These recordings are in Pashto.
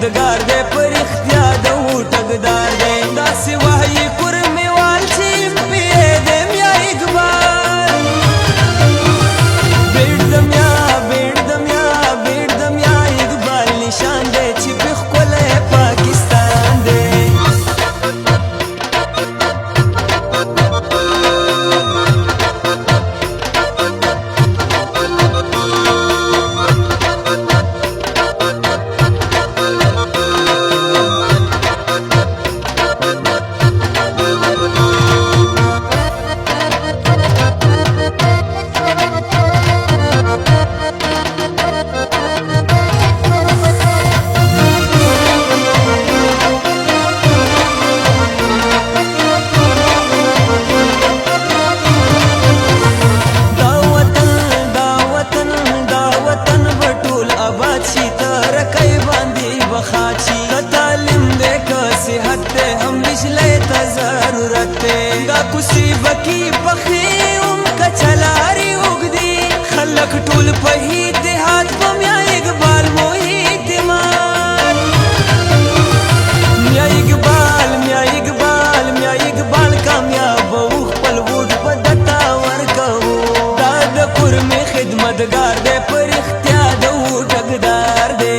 مددگار دی پر اختیار د ټګدار دی داسې وایي کورمیوال چې پیې دی میا اقبال بیردم یا اقبال نشان دی چې په ښکلی پاکستان دی دا کوسی بکی پخې ام کچلاري اوږدي خلک ټول په اتحاد په میا اقبال مو اعتماد میا اقبال کامیاب او خپل ووټ په دتا ورکوو دا د کورمې خدمتګار دی پر اختیار د ټګدار دی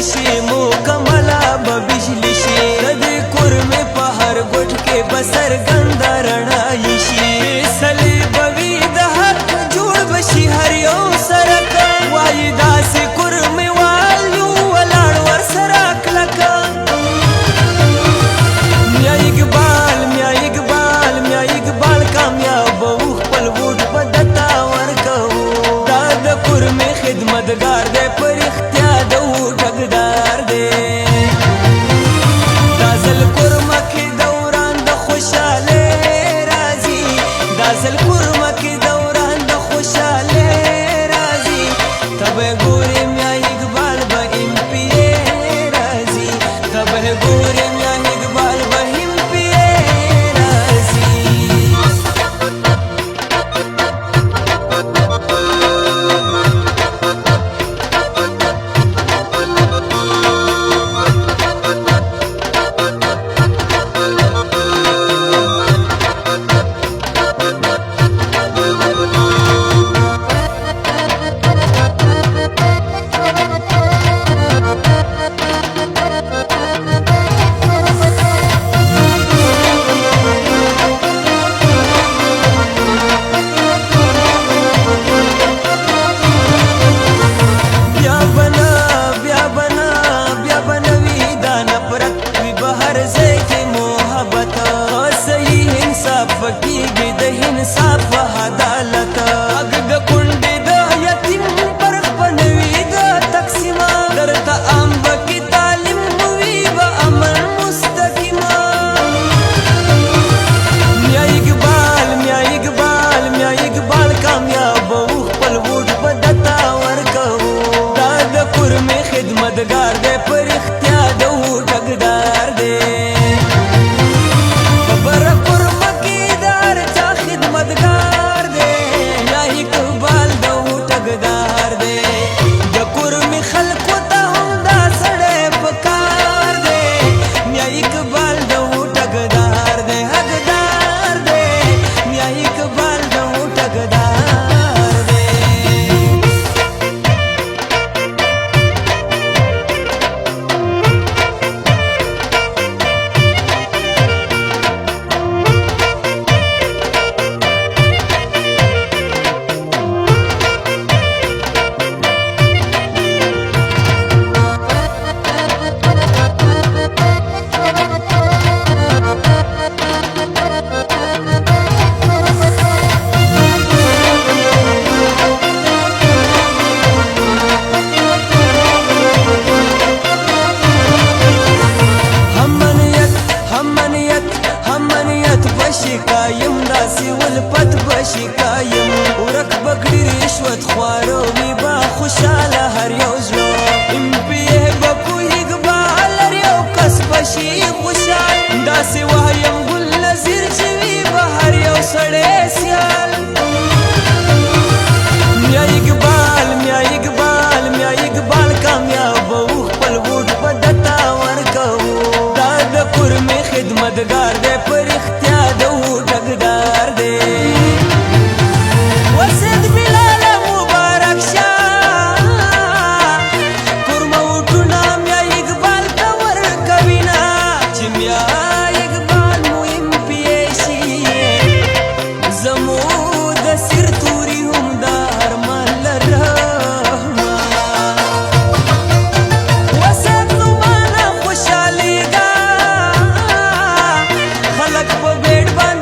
شي مکمله به بجلی شي د دې کورمې په هر ګوټ کې به څرګنده رڼایي شي فیصلې به وي د حق جوړ به شي هر یو سرک وایي داسې کورمیوال یو ولاړ ورسره کلکه میا اقبال کامیاب او خپل ووټ په دتا ورکوو دا د کورمې خدمتګار دی پر اختیار د ټګدار دی دا ځل کورمه کې دوران د خوشحالۍ راځي دا ځل کورمه کې دوران د خوشحالۍ راځي ته به ګورې میا اقبال به ام پی اے راځي ته به ګورې میا اقبال به ام پی اے راځي یم ورک بکړي رشوت خوارو وي با خوشاله هر یو زړه ام پی به کوی اقبال هر یو کس بشي خوشال داسې وایم ګل نظیر چې وي به هر یو سړی سیال میا اقبال میا اقبال میا اقبال کامیاب و خپل ووټ به دته ورکوو دا د کورمې خدمتګار دی په رښتیا د ډګدار دی وسید بلال مبارک شاه کورمه ووټونه میا اقبال ته ورکوینه چې میا اقبال مو ام پی شي زمو د سر توري هم دا ارمان لرمه وسید زمانه خوشحالیږه خلک په بیډ باندې